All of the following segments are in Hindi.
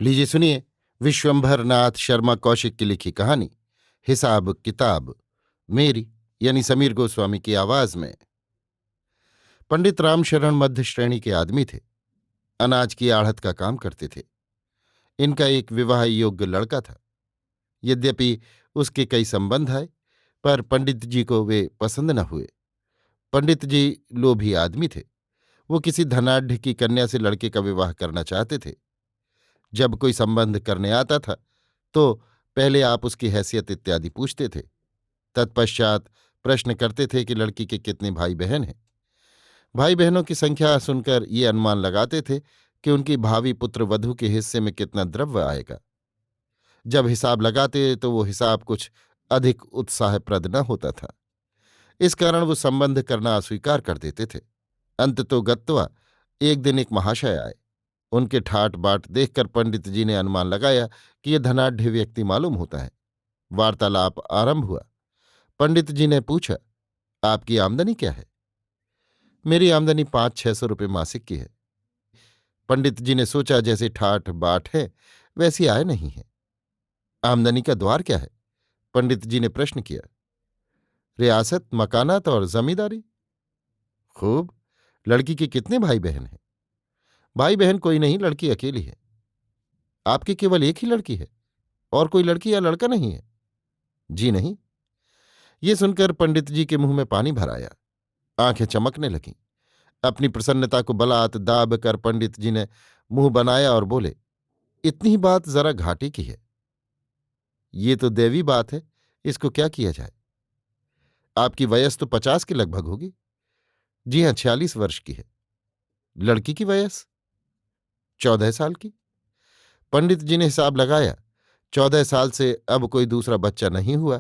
लीजिए सुनिए विश्वंभर नाथ शर्मा कौशिक की लिखी कहानी हिसाब किताब, मेरी यानी समीर गोस्वामी की आवाज में। पंडित रामशरण मध्य श्रेणी के आदमी थे। अनाज की आढ़त का काम करते थे। इनका एक विवाह योग्य लड़का था। यद्यपि उसके कई संबंध आए, पर पंडित जी को वे पसंद न हुए। पंडित जी लोभी आदमी थे। वो किसी धनाढ्य की कन्या से लड़के का विवाह करना चाहते थे। जब कोई संबंध करने आता था तो पहले आप उसकी हैसियत इत्यादि पूछते थे। तत्पश्चात प्रश्न करते थे कि लड़की के कितने भाई बहन हैं। भाई बहनों की संख्या सुनकर ये अनुमान लगाते थे कि उनकी भावी पुत्र वधू के हिस्से में कितना द्रव्य आएगा। जब हिसाब लगाते तो वो हिसाब कुछ अधिक उत्साहप्रद न होता था। इस कारण वो संबंध करना अस्वीकार कर देते थे। अंततोगत्वा एक दिन एक महाशय आए। उनके ठाट बाट देखकर पंडित जी ने अनुमान लगाया कि ये धनाढ्य व्यक्ति मालूम होता है। वार्तालाप आरंभ हुआ। पंडित जी ने पूछा, आपकी आमदनी क्या है? मेरी आमदनी 500-600 रुपये मासिक की है। पंडित जी ने सोचा, जैसे ठाठ बाट है वैसी आय नहीं है। आमदनी का द्वार क्या है? पंडित जी ने प्रश्न किया। रियासत, मकानात और जमींदारी। खूब। लड़की के कितने भाई बहन हैं? भाई बहन कोई नहीं, लड़की अकेली है। आपकी केवल एक ही लड़की है? और कोई लड़की या लड़का नहीं है? जी नहीं। ये सुनकर पंडित जी के मुंह में पानी भर आया। आंखें चमकने लगीं। अपनी प्रसन्नता को बलात् दाब कर पंडित जी ने मुंह बनाया और बोले, इतनी ही बात जरा घाटे की है। ये तो दैवी बात है, इसको क्या किया जाए? आपकी वयस तो 50 के लगभग होगी। जी हां, 46 वर्ष की है। लड़की की वयस 14 साल की। पंडित जी ने हिसाब लगाया। 14 साल से अब कोई दूसरा बच्चा नहीं हुआ,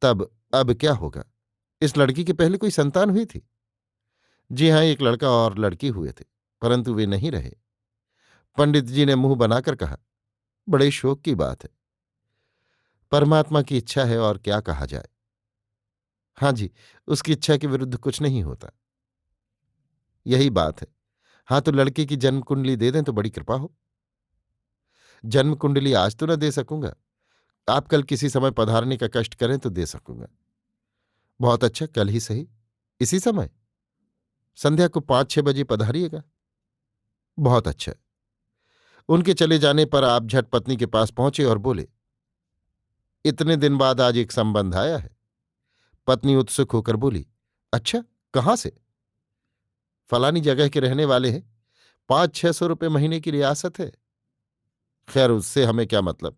तब अब क्या होगा? इस लड़की के पहले कोई संतान हुई थी? जी हां, एक लड़का और लड़की हुए थे, परंतु वे नहीं रहे। पंडित जी ने मुंह बनाकर कहा, बड़े शोक की बात है। परमात्मा की इच्छा है, और क्या कहा जाए। हाँ जी, उसकी इच्छा के विरुद्ध कुछ नहीं होता। यही बात है। हाँ, तो लड़के की जन्म कुंडली दे दें तो बड़ी कृपा हो। जन्म कुंडली आज तो न दे सकूंगा। आप कल किसी समय पधारने का कष्ट करें तो दे सकूंगा। बहुत अच्छा, कल ही सही। इसी समय संध्या को 5-6 बजे पधारिएगा। बहुत अच्छा। उनके चले जाने पर आप झट पत्नी के पास पहुंचे और बोले, इतने दिन बाद आज एक संबंध आया है। पत्नी उत्सुक होकर बोली, अच्छा, कहाँ से? फलानी जगह के रहने वाले हैं। 500-600 रुपये महीने की रियासत है। खैर, उससे हमें क्या मतलब।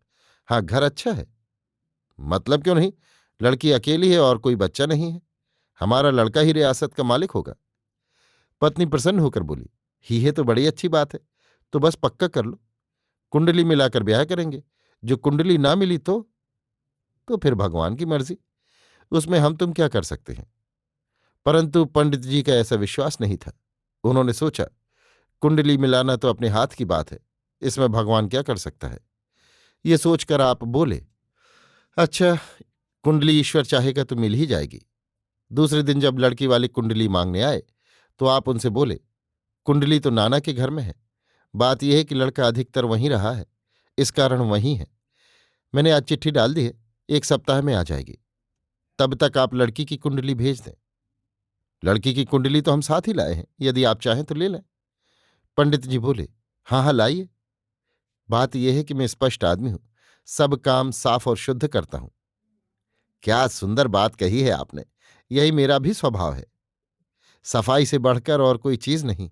हाँ, घर अच्छा है। मतलब क्यों नहीं? लड़की अकेली है और कोई बच्चा नहीं है। हमारा लड़का ही रियासत का मालिक होगा। पत्नी प्रसन्न होकर बोली, ही है तो बड़ी अच्छी बात है। तो बस पक्का कर लो, कुंडली मिलाकर ब्याह करेंगे। जो कुंडली ना मिली तो फिर भगवान की मर्जी, उसमें हम तुम क्या कर सकते हैं। परंतु पंडित जी का ऐसा विश्वास नहीं था। उन्होंने सोचा, कुंडली मिलाना तो अपने हाथ की बात है, इसमें भगवान क्या कर सकता है। ये सोचकर आप बोले, अच्छा, कुंडली ईश्वर चाहेगा तो मिल ही जाएगी। दूसरे दिन जब लड़की वाली कुंडली मांगने आए तो आप उनसे बोले, कुंडली तो नाना के घर में है। बात यह है कि लड़का अधिकतर वहीं रहा है, इस कारण वहीं है। मैंने आज चिट्ठी डाल दी है, 1 सप्ताह में आ जाएगी। तब तक आप लड़की की कुंडली भेज दें। लड़की की कुंडली तो हम साथ ही लाए हैं, यदि आप चाहें तो ले लें। पंडित जी बोले, हाँ हाँ, लाइए। बात यह है कि मैं स्पष्ट आदमी हूं, सब काम साफ और शुद्ध करता हूं। क्या सुंदर बात कही है आपने। यही मेरा भी स्वभाव है। सफाई से बढ़कर और कोई चीज नहीं।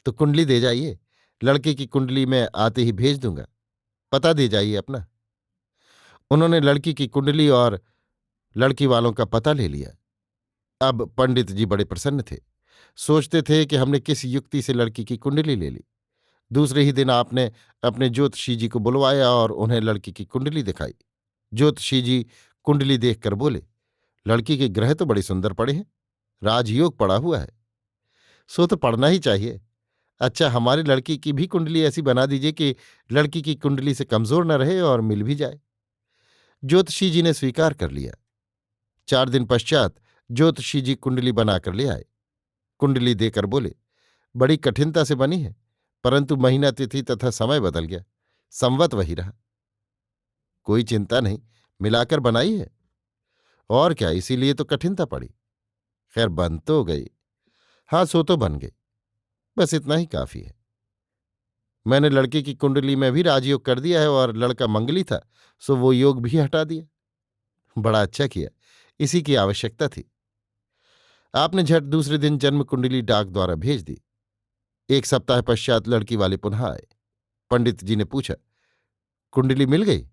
तो कुंडली दे जाइए। लड़के की कुंडली मैं आते ही भेज दूंगा। पता दे जाइए अपना। उन्होंने लड़की की कुंडली और लड़की वालों का पता ले लिया। अब पंडित जी बड़े प्रसन्न थे। सोचते थे कि हमने किस युक्ति से लड़की की कुंडली ले ली। दूसरे ही दिन आपने अपने ज्योतिषी जी को बुलवाया और उन्हें लड़की की कुंडली दिखाई। ज्योतिषी जी कुंडली देखकर बोले, लड़की के ग्रह तो बड़े सुंदर पड़े हैं, राजयोग पड़ा हुआ है। सो तो पढ़ना ही चाहिए। अच्छा, हमारी लड़की की भी कुंडली ऐसी बना दीजिए कि लड़की की कुंडली से कमजोर न रहे और मिल भी जाए। ज्योतिषी जी ने स्वीकार कर लिया। 4 दिन पश्चात ज्योतिषी जी कुंडली बनाकर ले आए। कुंडली देकर बोले, बड़ी कठिनता से बनी है, परंतु महीना तिथि तथा समय बदल गया। संवत वही रहा। कोई चिंता नहीं, मिलाकर बनाई है। और क्या, इसीलिए तो कठिनता पड़ी। खैर बन तो गई। हाँ, सो तो बन गई। बस इतना ही काफी है। मैंने लड़के की कुंडली में भी राजयोग कर दिया है, और लड़का मंगली था, सो वो योग भी हटा दिया। बड़ा अच्छा किया, इसी की आवश्यकता थी। आपने झट दूसरे दिन जन्म कुंडली डाक द्वारा भेज दी। एक सप्ताह पश्चात लड़की वाले पुनः आए। पंडित जी ने पूछा, कुंडली मिल गई?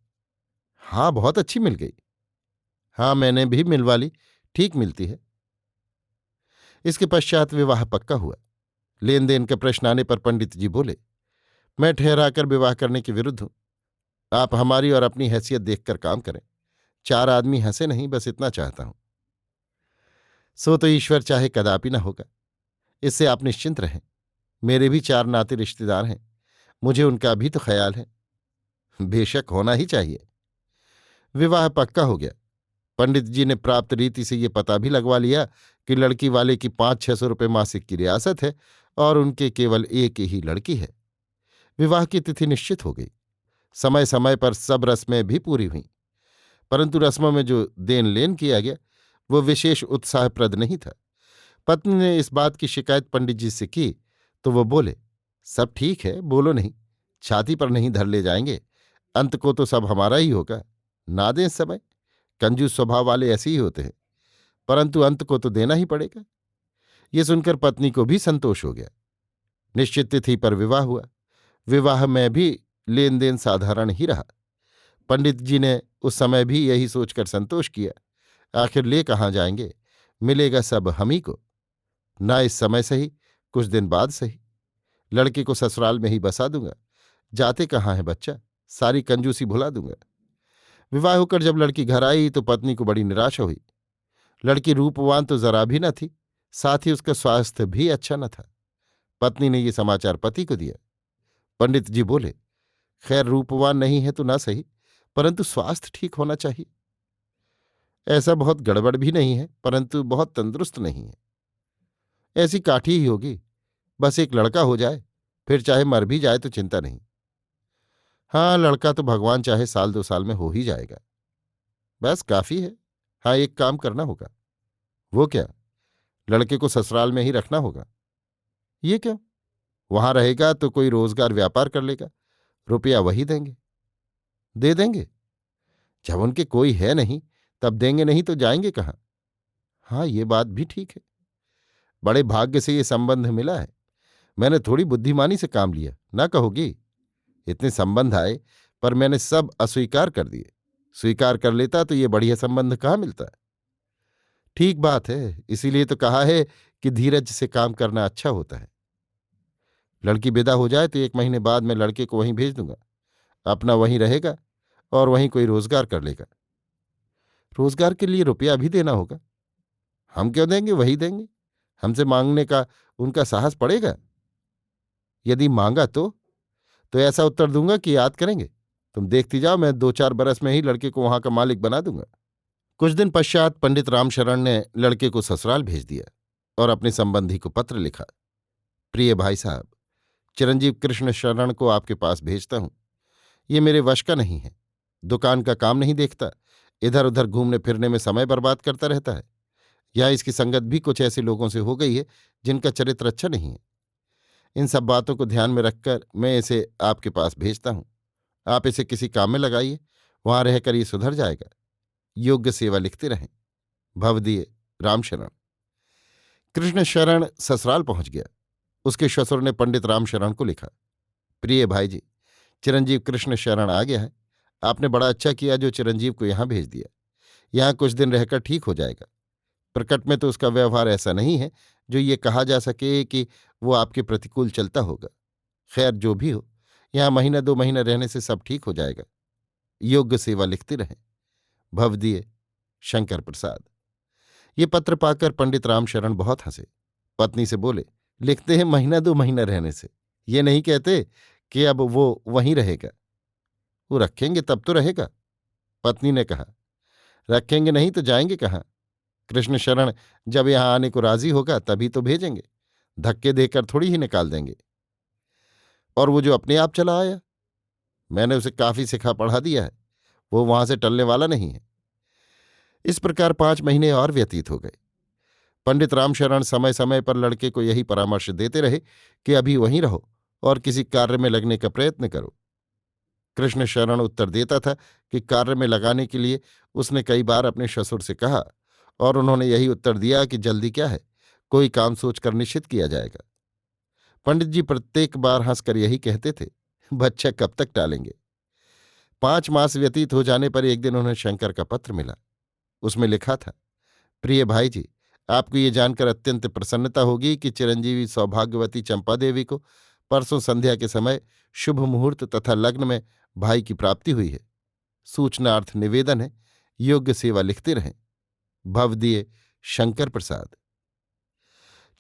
हाँ, बहुत अच्छी मिल गई। हाँ, मैंने भी मिलवा ली, ठीक मिलती है। इसके पश्चात विवाह पक्का हुआ। लेन देन का प्रश्न आने पर पंडित जी बोले, मैं ठहराकर विवाह करने के विरुद्ध हूं। आप हमारी और अपनी हैसियत देखकर काम करें। चार आदमी हंसे नहीं, बस इतना चाहता हूं। सो तो ईश्वर चाहे कदापि न होगा। इससे आप निश्चिंत रहें। मेरे भी चार नाते रिश्तेदार हैं, मुझे उनका भी तो ख्याल है। बेशक होना ही चाहिए। विवाह पक्का हो गया। पंडित जी ने प्राप्त रीति से ये पता भी लगवा लिया कि लड़की वाले की 500-600 रुपये मासिक की रियासत है, और उनके केवल एक ही लड़की है। विवाह की तिथि निश्चित हो गई। समय समय पर सब रस्में भी पूरी हुईं, परंतु रस्मों में जो देन लेन किया गया वो विशेष उत्साहप्रद नहीं था। पत्नी ने इस बात की शिकायत पंडित जी से की तो वो बोले, सब ठीक है, बोलो नहीं, छाती पर नहीं धर ले जाएंगे। अंत को तो सब हमारा ही होगा। ना दें इस समय, कंजूस स्वभाव वाले ऐसे ही होते हैं, परंतु अंत को तो देना ही पड़ेगा। ये सुनकर पत्नी को भी संतोष हो गया। निश्चित तिथि पर विवाह हुआ। विवाह में भी लेन देन साधारण ही रहा। पंडित जी ने उस समय भी यही सोचकर संतोष किया, आखिर ले कहाँ जाएंगे, मिलेगा सब हम ही को। ना इस समय सही, कुछ दिन बाद सही। लड़के को ससुराल में ही बसा दूंगा। जाते कहाँ है बच्चा, सारी कंजूसी भुला दूंगा। विवाह होकर जब लड़की घर आई तो पत्नी को बड़ी निराशा हुई। लड़की रूपवान तो जरा भी न थी, साथ ही उसका स्वास्थ्य भी अच्छा न था। पत्नी ने ये समाचार पति को दिया। पंडित जी बोले, खैर रूपवान नहीं है तो ना सही, परंतु स्वास्थ्य ठीक होना चाहिए। ऐसा बहुत गड़बड़ भी नहीं है, परंतु बहुत तंदुरुस्त नहीं है। ऐसी काठी ही होगी। बस एक लड़का हो जाए, फिर चाहे मर भी जाए तो चिंता नहीं। हाँ, लड़का तो भगवान चाहे 1-2 साल में हो ही जाएगा। बस काफी है। हाँ, एक काम करना होगा। वो क्या? लड़के को ससुराल में ही रखना होगा। ये क्यों? वहां रहेगा तो कोई रोजगार व्यापार कर लेगा, रुपया वही देंगे। दे देंगे। जब उनके कोई है नहीं तब देंगे नहीं तो जाएंगे कहाँ? हाँ, ये बात भी ठीक है। बड़े भाग्य से ये संबंध मिला है। मैंने थोड़ी बुद्धिमानी से काम लिया, ना कहोगी? इतने संबंध आए पर मैंने सब अस्वीकार कर दिए। स्वीकार कर लेता तो ये बढ़िया संबंध कहाँ मिलता? ठीक बात है, इसीलिए तो कहा है कि धीरज से काम करना अच्छा होता है। लड़की विदा हो जाए तो 1 महीने बाद मैं लड़के को वहीं भेज दूंगा। अपना वहीं रहेगा और वहीं कोई रोजगार कर लेगा। रोजगार के लिए रुपया भी देना होगा। हम क्यों देंगे, वही देंगे। हमसे मांगने का उनका साहस पड़ेगा? यदि मांगा तो ऐसा उत्तर दूंगा कि याद करेंगे। तुम देखती जाओ, मैं 2-4 बरस में ही लड़के को वहां का मालिक बना दूंगा। कुछ दिन पश्चात पंडित रामशरण ने लड़के को ससुराल भेज दिया और अपने संबंधी को पत्र लिखा, प्रिय भाई साहब, चिरंजीव कृष्ण शरण को आपके पास भेजता हूं। ये मेरे वश का नहीं है। दुकान का काम नहीं देखता, इधर उधर घूमने फिरने में समय बर्बाद करता रहता है। यहां इसकी संगत भी कुछ ऐसे लोगों से हो गई है जिनका चरित्र अच्छा नहीं है। इन सब बातों को ध्यान में रखकर मैं इसे आपके पास भेजता हूं। आप इसे किसी काम में लगाइए, वहां रहकर ये सुधर जाएगा। योग्य सेवा लिखते रहें। भवदीय रामशरण। कृष्ण शरण ससुराल पहुंच गया। उसके ससुर ने पंडित रामशरण को लिखा, प्रिय भाई जी, चिरंजीव कृष्ण शरण आ गया है। आपने बड़ा अच्छा किया जो चिरंजीव को यहां भेज दिया। यहां कुछ दिन रहकर ठीक हो जाएगा। प्रकट में तो उसका व्यवहार ऐसा नहीं है जो ये कहा जा सके कि वो आपके प्रतिकूल चलता होगा। खैर जो भी हो, यहां 1-2 महीना रहने से सब ठीक हो जाएगा। योग्य सेवा लिखते रहें। भवदीय शंकर प्रसाद। ये पत्र पाकर पंडित रामशरण बहुत हंसे। पत्नी से बोले, लिखते हैं 1-2 महीना रहने से, ये नहीं कहते कि अब वो वहीं रहेगा। वो रखेंगे तब तो रहेगा। पत्नी ने कहा, रखेंगे नहीं तो जाएंगे कहाँ? कृष्ण शरण जब यहां आने को राजी होगा तभी तो भेजेंगे। धक्के देकर थोड़ी ही निकाल देंगे। और वो जो अपने आप चला आया? मैंने उसे काफी सिखा पढ़ा दिया है, वो वहां से टलने वाला नहीं है। इस प्रकार 5 महीने और व्यतीत हो गए। पंडित रामशरण समय समय पर लड़के को यही परामर्श देते रहे कि अभी वहीं रहो और किसी कार्य में लगने का प्रयत्न करो। कृष्ण शरण उत्तर देता था कि कार्य में लगाने के लिए उसने कई बार अपने ससुर से कहा और उन्होंने यही उत्तर दिया कि जल्दी क्या है, कोई काम सोचकर निश्चित किया जाएगा। पंडित जी प्रत्येक बार हंसकर यही कहते थे, बच्चा कब तक टालेंगे। 5 मास व्यतीत हो जाने पर एक दिन उन्हें शंकर का पत्र मिला। उसमें लिखा था, प्रिय भाई जी, आपको ये जानकर अत्यंत प्रसन्नता होगी कि चिरंजीवी सौभाग्यवती चंपा देवी को परसों संध्या के समय शुभ मुहूर्त तथा लग्न में भाई की प्राप्ति हुई है। सूचनार्थ निवेदन है, योग्य सेवा लिखते रहें। भवदीय शंकर प्रसाद।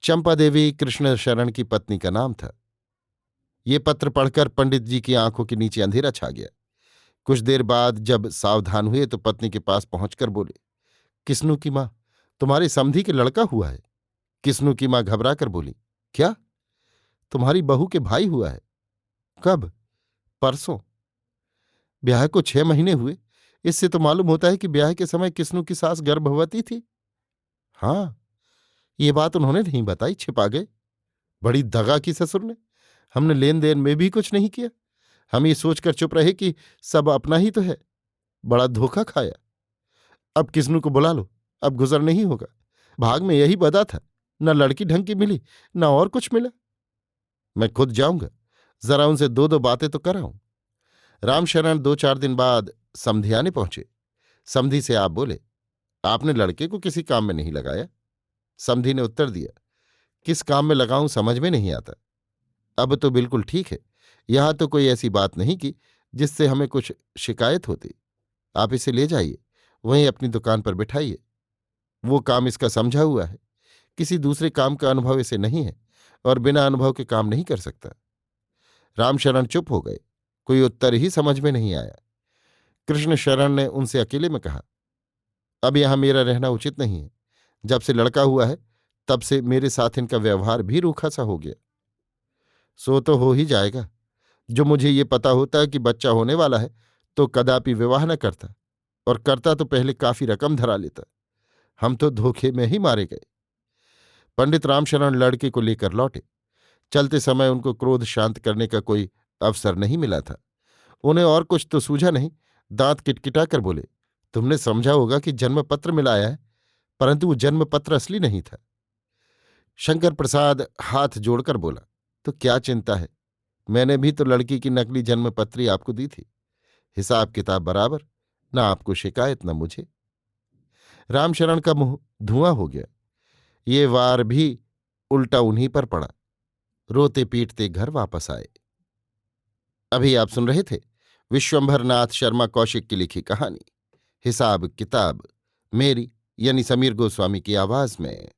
चंपा देवी कृष्ण शरण की पत्नी का नाम था। ये पत्र पढ़कर पंडित जी की आंखों के नीचे अंधेरा छा गया। कुछ देर बाद जब सावधान हुए तो पत्नी के पास पहुंचकर बोले, किस्नू की मां, तुम्हारे समधी के लड़का हुआ है। किस्नू की मां घबरा कर बोली, क्या? तुम्हारी बहू के भाई हुआ है? कब? परसों। ब्याह को 6 महीने हुए। इससे तो मालूम होता है कि ब्याह के समय किस्नू की सास गर्भवती थी। हाँ, ये बात उन्होंने नहीं बताई, छिपा गए। बड़ी दगा की ससुर ने। हमने लेन देन में भी कुछ नहीं किया। हम ये सोचकर चुप रहे कि सब अपना ही तो है। बड़ा धोखा खाया। अब किस्नू को बुला लो, अब गुजर नहीं होगा। भाग में यही बदा था, न लड़की ढंग की मिली न और कुछ मिला। मैं खुद जाऊंगा, जरा उनसे 2-2 बातें तो कराऊं। रामशरण 2-4 दिन बाद समधी आने पहुंचे। समधी से आप बोले, आपने लड़के को किसी काम में नहीं लगाया? समधी ने उत्तर दिया, किस काम में लगाऊं समझ में नहीं आता। अब तो बिल्कुल ठीक है। यहां तो कोई ऐसी बात नहीं की जिससे हमें कुछ शिकायत होती। आप इसे ले जाइए, वहीं अपनी दुकान पर बिठाइए। वो काम इसका समझा हुआ है। किसी दूसरे काम का अनुभव इसे नहीं है और बिना अनुभव के काम नहीं कर सकता। रामशरण चुप हो गए। कोई उत्तर ही समझ में नहीं आया। कृष्ण शरण ने उनसे अकेले में कहा, अब यहां मेरा रहना उचित नहीं है। जब से लड़का हुआ है तब से मेरे साथ इनका व्यवहार भी रूखा सा हो गया। सो तो हो ही जाएगा। जो मुझे ये पता होता कि बच्चा होने वाला है तो कदापि विवाह न करता, और करता तो पहले काफी रकम धरा लेता। हम तो धोखे में ही मारे गए। पंडित रामशरण लड़के को लेकर लौटे। चलते समय उनको क्रोध शांत करने का कोई अवसर नहीं मिला था। उन्हें और कुछ तो सूझा नहीं। दांत किटकिटा कर बोले, तुमने समझा होगा कि जन्म पत्र मिलाया है, परंतु वो जन्म पत्र असली नहीं था। शंकर प्रसाद हाथ जोड़कर बोला, तो क्या चिंता है? मैंने भी तो लड़की की नकली जन्म पत्री आपको दी थी। हिसाब किताब बराबर, न आपको शिकायत न मुझे। रामशरण का मुंह धुआं हो गया। ये वार भी उल्टा उन्हीं पर पड़ा। रोते पीटते घर वापस आए। अभी आप सुन रहे थे विश्वंभर नाथ शर्मा कौशिक की लिखी कहानी हिसाब किताब, मेरी यानी समीर गोस्वामी की आवाज में।